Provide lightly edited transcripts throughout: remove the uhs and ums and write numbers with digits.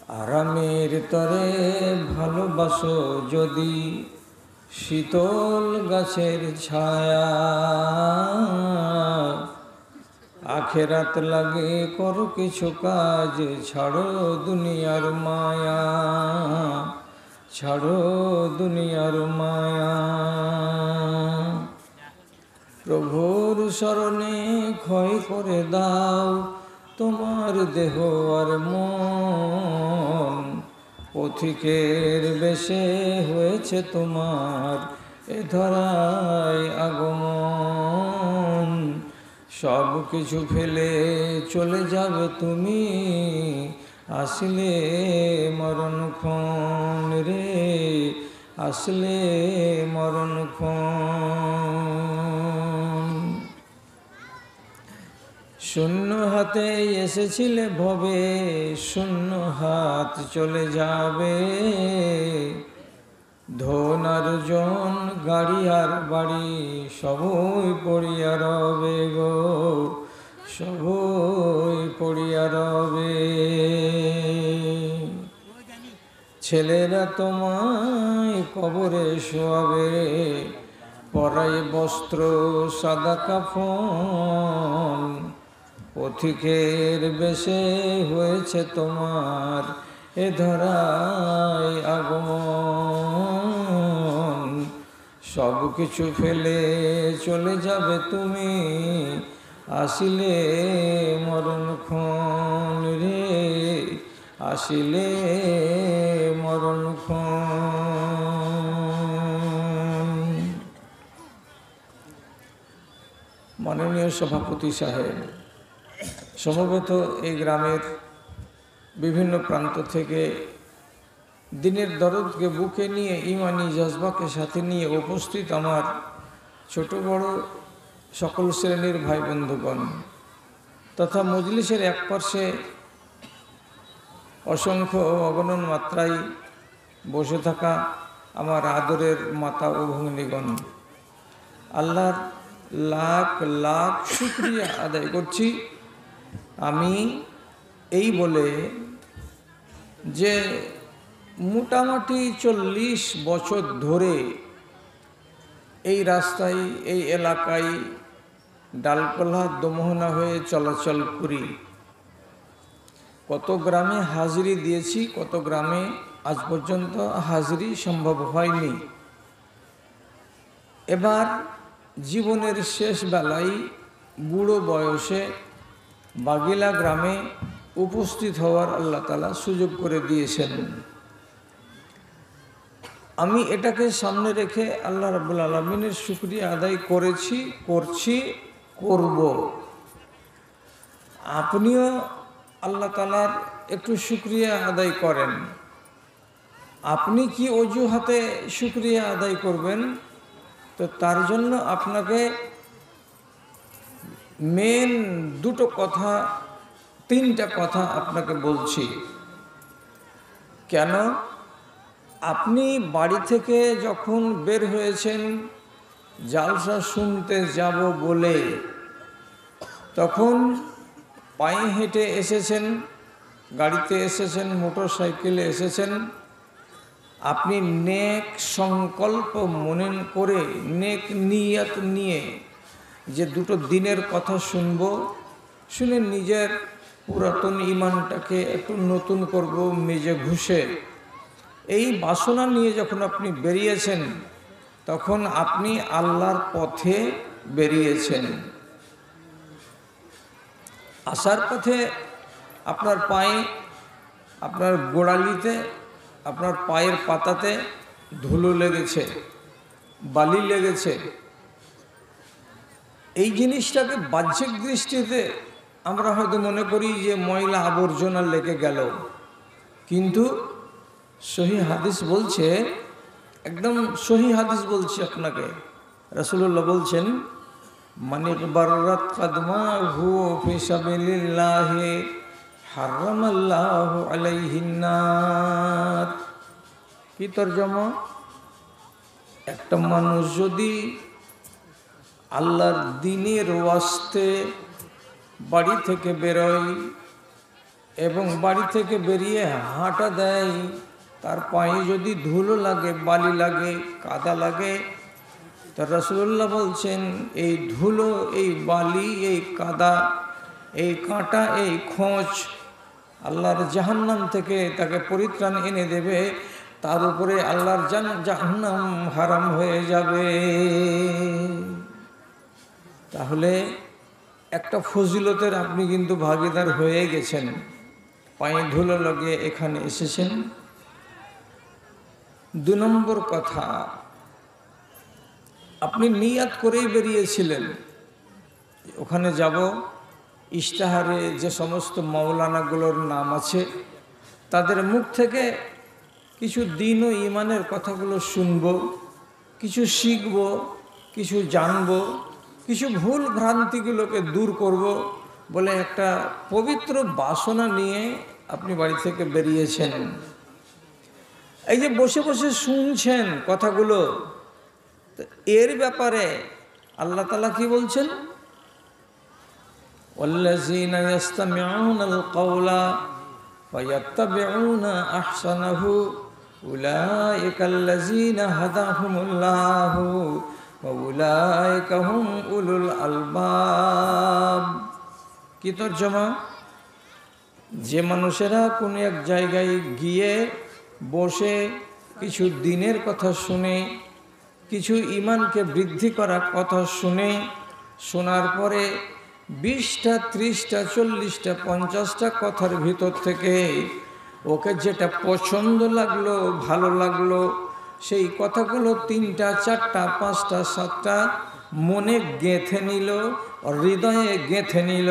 আরামের তরে ভালোবাসো যদি শীতল গাছের ছায়া, আখেরাত লাগে করো কিছু কাজ, ছাড়ো দুনিয়ার মায়া, ছাড়ো দুনিয়ার মায়া। প্রভুর শরণে ক্ষয় করে দাও তোমার দেহ আর মন, পথিকের বেশে হয়েছে তোমার এ ধরায় আগমন। সব কিছু ফেলে চলে যাবে তুমি, আসলে মরণক্ষণ রে, আসলে মরণক্ষণ। শূন্য হাতে এসেছিলে ভবে, শূন্য হাত চলে যাবে। ধন আর জন, গাড়ি আর বাড়ি সবই পড়িয়া রবে গো, সবই পড়িয়া রবে। ছেলেরা তোমায় কবরে শোয়াবে, পরায় বস্ত্র সাদা কাফন, পথিকের বেশে হয়েছে তোমার এ ধরায় আগমন। সব কিছু ফেলে চলে যাবে তুমি, আসিলে মরণক্ষণ রে, আসিলে মরণক্ষণ। মাননীয় সভাপতি সাহেব, সমবেত এই গ্রামের বিভিন্ন প্রান্ত থেকে দিনের দরদকে বুকে নিয়ে, ইমানি জজবাকে সাথে নিয়ে উপস্থিত আমার ছোট বড় সকল শ্রেণীর ভাই বন্ধুগণ, তথা মজলিসের এক পার্শ্বে অসংখ্য ও অগণন মাত্রায় বসে থাকা আমার আদরের মাতা ও ভগ্নীগণ, আল্লাহর লাখ লাখ শুকরিয়া আদায় করছি আমি এই বলে যে মোটামুটি 40 বছর ধরে এই রাস্তায়, এই এলাকায় ডালকোলা দমোহনা হয়ে চলাচল করি। কত গ্রামে হাজিরি দিয়েছি, কত গ্রামে আজ পর্যন্ত হাজিরি সম্ভব হয়নি। এবার জীবনের শেষ বেলায় বুড়ো বয়সে বাগিলা গ্রামে উপস্থিত হওয়ার আল্লাহ তাআলা সুযোগ করে দিয়েছেন। আমি এটাকে সামনে রেখে আল্লাহ রাব্বুল আলামিনের শুকরিয়া আদায় করেছি, করছি, করব। আপনিও আল্লাহ তাআলার একটু শুকরিয়া আদায় করেন। আপনি কি অজুহাতে শুকরিয়া আদায় করবেন? তো তার জন্য আপনাকে মেন দুটো কথা, তিনটা কথা আপনাকে বলছি। কেন? আপনি বাড়ি থেকে যখন বের হয়েছেন জালসা শুনতে যাব বলে, তখন পায়ে হেঁটে এসেছেন, গাড়িতে এসেছেন, মোটর সাইকেলে এসেছেন, আপনি নেক সংকল্প মনে করে, নেক নিয়ত নিয়ে যে দুটো দিনের কথা শুনব, শুনে নিজের পুরাতন ঈমানটাকে একটু নতুন করব মেজে ঘুষে, এই বাসনা নিয়ে যখন আপনি বেরিয়েছেন, তখন আপনি আল্লাহর পথে বেরিয়েছেন। আসার পথে আপনার পায়ে, আপনার গোড়ালিতে, আপনার পায়ের পাতাতে ধুলো লেগেছে, বালি লেগেছে। এই জিনিসটাকে বাহ্যিক দৃষ্টিতে আমরা হয়তো মনে করি যে ময়লা আবর্জনা লেগে গেল, কিন্তু সহি হাদিস বলছে, একদম সহি হাদিস বলছি আপনাকে, রাসূলুল্লাহ বলছেন, মানিক বাররাত কদমাহু ফি সাবিলিল্লাহি হারামাল্লাহু আলাইহিন নার। কি তরজমা? একটা মানুষ যদি আল্লাহর দ্বীনের ওয়াস্তে বাড়ি থেকে বেরোয়, এবং বাড়ি থেকে বেরিয়ে হাঁটা দেয়, তার পায়ে যদি ধুলো লাগে, বালি লাগে, কাদা লাগে, তো রাসূলুল্লাহ বলছেন এই ধুলো, এই বালি, এই কাদা, এই কাঁটা, এই খোঁচ আল্লাহর জাহান্নাম থেকে তাকে পরিত্রাণ এনে দেবে, তার উপরে আল্লাহর জাহান্নাম হারাম হয়ে যাবে। তাহলে একটা ফজিলতের আপনি কিন্তু ভাগীদার হয়ে গেছেন, পায়ে ধুলো লাগিয়ে এখানে এসেছেন। 2 নম্বর কথা, আপনি নিয়াত করেই বেরিয়েছিলেন ওখানে যাব, ইশতেহারে যে সমস্ত মাওলানাগুলোর নাম আছে তাদের মুখ থেকে কিছু দ্বীন ও ঈমানের কথাগুলো শুনব, কিছু শিখব, কিছু জানব, কিছু ভুল ভ্রান্তিগুলোকে দূর করব বলে একটা পবিত্র বাসনা নিয়ে আপনি বাড়ি থেকে বেরিয়েছেন। এই যে বসে বসে শুনছেন কথাগুলো, এর ব্যাপারে আল্লাহ তাআলা কি বলছেন? ওয়াল্লাযীনা ইয়াসতামিউনাল কাওলা ফায়াত্তাবিউনা আহসানাহু উলাইকাল্লাযীনা হাদাহুমুল্লাহু ওয়া উলাইকা হুম উলুল আলবাব। কি তরজমা? যে মানুষেরা কোনো এক জায়গায় গিয়ে বসে কিছু দ্বীনের কথা শুনে, কিছু ঈমানকে বৃদ্ধি করার কথা শুনে, শোনার পরে 20টা 30টা 40টা 50টা কথার ভিতর থেকে ওকে যেটা পছন্দ লাগলো, ভালো লাগলো, সেই কথাগুলো 3টা 4টা 5টা 7টা মনে গেঁথে নিল, হৃদয়ে গেঁথে নিল,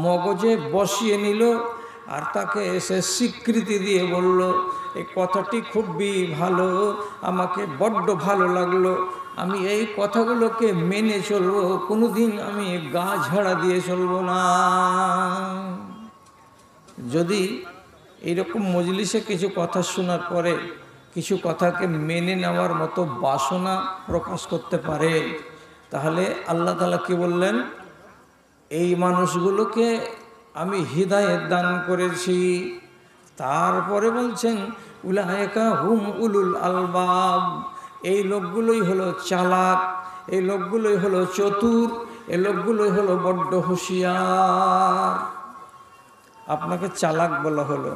মগজে বসিয়ে নিল, আর তাকে এসে স্বীকৃতি দিয়ে বলল এই কথাটি খুবই ভালো, আমাকে বড্ড ভালো লাগলো, আমি এই কথাগুলোকে মেনে চলবো, কোনোদিন আমি গা ঝাড়া দিয়ে চলবো না। যদি এইরকম মজলিসে কিছু কথা শোনার পরে কিছু কথাকে মেনে নেওয়ার মতো বাসনা প্রকাশ করতে পারে, তাহলে আল্লাহ তাআলা কি বললেন? এই মানুষগুলোকে আমি হিদায়াত দান করেছি। তারপরে বলছেন উলাইকা হুম উলুল আলবাব, এই লোকগুলোই হলো চালাক, এই লোকগুলোই হলো চতুর, এই লোকগুলোই হলো বড্ড হুঁশিয়ার। আপনাকে চালাক বলা হলো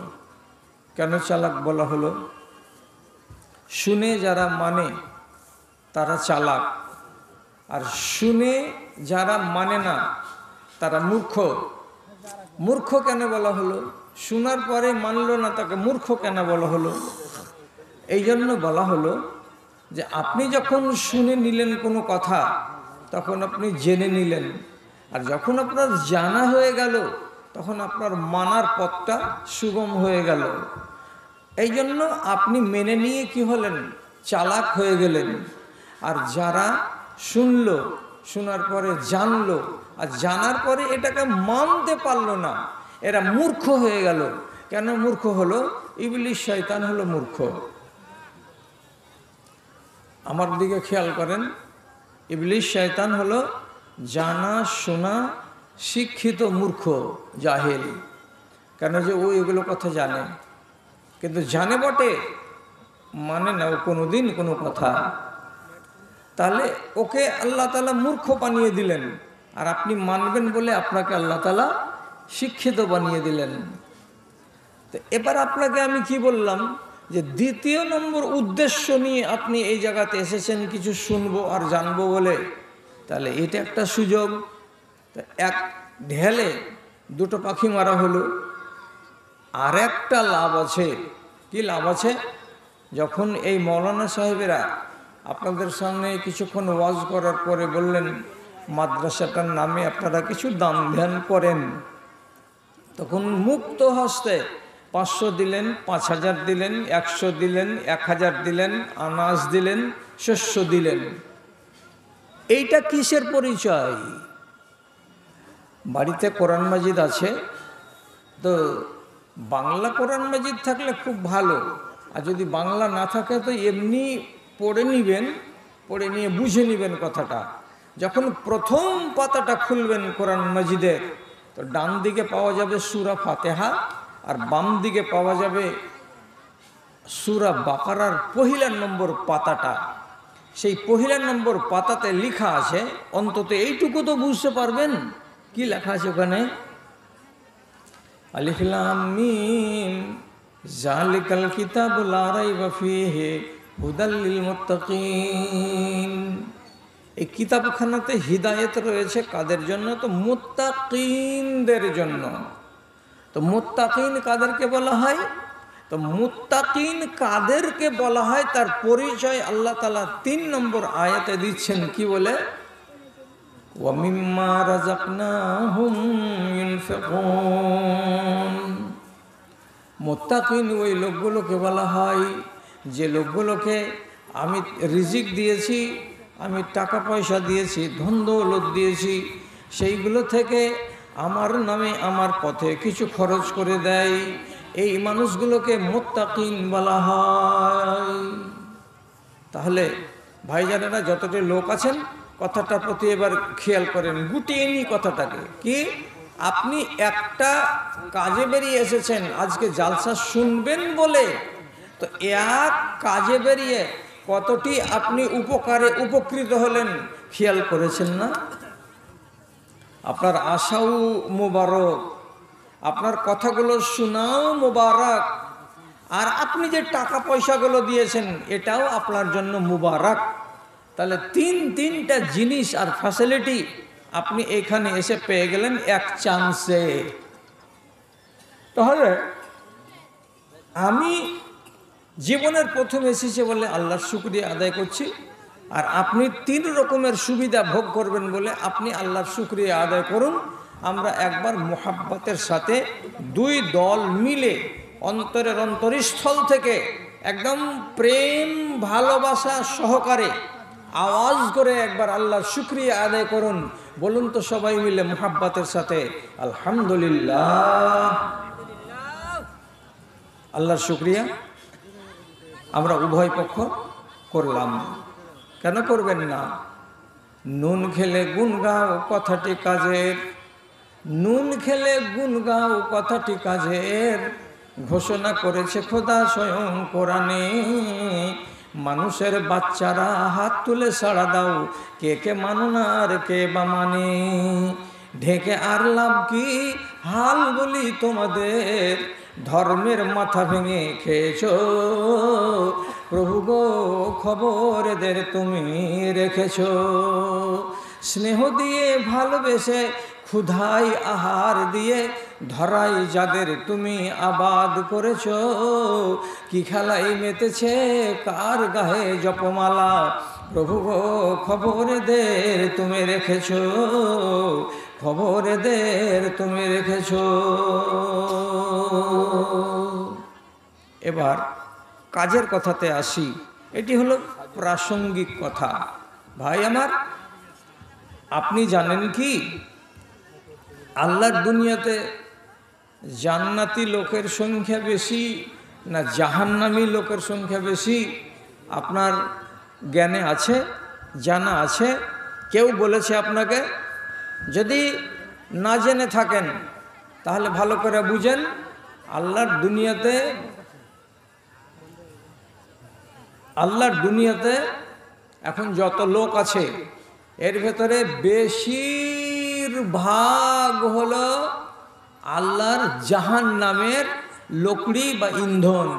কেন? চালাক বলা হলো, শুনে যারা মানে তারা চালাক, আর শুনে যারা মানে না তারা মূর্খ। মূর্খ কেন বলা হলো? শোনার পরে মানল না, তাকে মূর্খ কেন বলা হলো? এই জন্য বলা হলো যে আপনি যখন শুনে নিলেন কোনো কথা, তখন আপনি জেনে নিলেন, আর যখন আপনার জানা হয়ে গেল তখন আপনার মানার পথটা সুগম হয়ে গেল। এই জন্য আপনি মেনে নিয়ে কি হলেন? চালাক হয়ে গেলেন। আর যারা শুনলো, শোনার পরে জানলো, আর জানার পরে এটাকে মানতে পারলো না, এরা মূর্খ হয়ে গেল। কেন মূর্খ হলো? ইবলিস শয়তান হলো মূর্খ। আমার দিকে খেয়াল করেন, ইবলিস শয়তান হলো জানা শোনা শিক্ষিত মূর্খ, জাহেল। কেন? যে ও এগুলো কথা জানে, কিন্তু জানে বটে, মানে না ও কোনোদিন কোনো কথা। তাহলে ওকে আল্লাহ তাআলা মূর্খ বানিয়ে দিলেন, আর আপনি মানবেন বলে আপনাকে আল্লাহ তাআলা শিক্ষিত বানিয়ে দিলেন। তো এবার আপনাকে আমি কি বললাম যে 2য় নম্বর উদ্দেশ্য নিয়ে আপনি এই জায়গাতে এসেছেন কিছু শুনবো আর জানবো বলে, তাহলে এটা একটা সুযোগ। এক ঢেলে 2টো পাখি মারা হলো। আর একটা লাভ আছে। কি লাভ আছে? যখন এই মৌলানা সাহেবেরা আপনাদের সামনে কিছুক্ষণ ওয়াজ করার পরে বললেন মাদ্রাসাটার নামে আপনারা কিছু দান ধ্যান করেন, তখন মুক্ত হস্তে 500 দিলেন, 5000 দিলেন, 100 দিলেন, 1000 দিলেন, আনাজ দিলেন, শস্য দিলেন। এইটা কিসের পরিচয়? বাড়িতে কোরআন মাজিদ আছে তো বাংলা কোরআন মাজিদ থাকলে খুব ভালো, আর যদি বাংলা না থাকে তো এমনি পড়ে নিবেন, পড়ে নিয়ে বুঝে নেবেন কথাটা। যখন প্রথম পাতাটা খুলবেন কোরআন মাজিদের, তো ডান দিকে পাওয়া যাবে সূরা ফাতিহা, আর বাম দিকে পাওয়া যাবে সূরা বাকারার পহিলা নম্বর পাতাটা। সেই পহিলা নম্বর পাতাতে লেখা আছে, অন্তত এইটুকু তো বুঝতে পারবেন কি লেখা আছে ওখানে, আলিফ লাম মিম যালিকাল কিতাবু লা রাইবা ফীহি হুদাল লিল মুত্তাকিন। এই কিতাবখানাতে হিদায়াত রয়েছে কাদের জন্য? তো মুত্তাকিনদের জন্য। তো মুত্তাকিন কাদেরকে বলা হয়? তো মুত্তাকিন কাদেরকে বলা হয় তার পরিচয় আল্লাহ তাআলা ৩ নম্বর আয়াতে দিচ্ছেন। কি বলে? ওয়া মিম্মা রাযাকনাহুম ইউনফিকুন। মুত্তাকিন ওই লোকগুলোকে বলা হয় যে লোকগুলোকে আমি রিজিক দিয়েছি, আমি টাকা পয়সা দিয়েছি, ধন দৌলত দিয়েছি, সেইগুলো থেকে আমার নামে আমার পথে কিছু খরচ করে দেয়, এই মানুষগুলোকে মুত্তাকিন বলা হয়। তাহলে ভাইজানেরা যতটা লোক আছেন কথাটার প্রতি এবার খেয়াল করেন, গুটিয়ে নি কথাটাকে। কি আপনি একটা কাজে বেরিয়ে এসেছেন আজকে জালসা শুনবেন বলে, তো এক কাজে বেরিয়ে কতটি আপনি উপকারে উপকৃত হলেন খেয়াল করেছেন না? আপনার আশাও মোবারক, আপনার কথাগুলো শোনাও মোবারক, আর আপনি যে টাকা পয়সাগুলো দিয়েছেন এটাও আপনার জন্য মুবারক। তাহলে তিনটা জিনিস আর ফ্যাসিলিটি আপনি এখানে এসে পেয়ে গেলেন এক চান্সে। তাহলে আমি জীবনের প্রথম এসেছি বলে আল্লাহর শুকরিয়া আদায় করছি, আর আপনি ৩ রকমের সুবিধা ভোগ করবেন বলে আপনি আল্লাহর শুকরিয়া আদায় করুন। আমরা একবার মোহাব্বতের সাথে ২ দল মিলে অন্তরের অন্তরস্থল থেকে একদম প্রেম ভালোবাসা সহকারে আওয়াজ করে একবার আল্লাহর শুকরিয়া আদায় করুন। বলুন তো সবাই মিলে মোহাব্বতের সাথে আলহামদুলিল্লাহ। আল্লাহর শুকরিয়া আমরা উভয় পক্ষ করলাম। কেন করবেন না? নুন খেলে গুণ গাও কথাটি কাজের, নুন খেলে গুণ গাও কথাটি কাজের, ঘোষণা করেছে খোদা স্বয়ং কোরআনে। মানুষের বাচ্চারা হাত তুলে সাড়া দাও, কে কে মানো না আর কে বা মানে। ঢেকে আর লাভ কি হাল বলি তোমাদের, ধর্মের মাথা ভেঙে খেয়েছো প্রভু গো, খবর এদের তুমি রেখেছো। স্নেহ দিয়ে ভালোবেসে ক্ষুধাই আহার দিয়ে ধরাই যাদের তুমি আবাদ করেছো। কি খেলাই মেতেছে কার গায়ে জপমালা, প্রভু গো খবর এদের তুমি রেখেছো, খবর এদের তুমি রেখেছো। এবার কাজের কথাতে আসি। এটি হলো প্রাসঙ্গিক কথা। ভাই আমার, আপনি জানেন কি আল্লাহর দুনিয়াতে জান্নাতি লোকের সংখ্যা বেশি না জাহান্নামী লোকের সংখ্যা বেশি? আপনার জ্ঞানে আছে, জানা আছে? কেউ বলেছে আপনাকে? যদি না জেনে থাকেন তাহলে ভালো করে বুঝেন, আল্লাহর দুনিয়াতে এখন যত লোক আছে এর ভেতরে বেশিরভাগ হলো আল্লাহর জাহান্নামের লকড়ি বা ইন্ধন।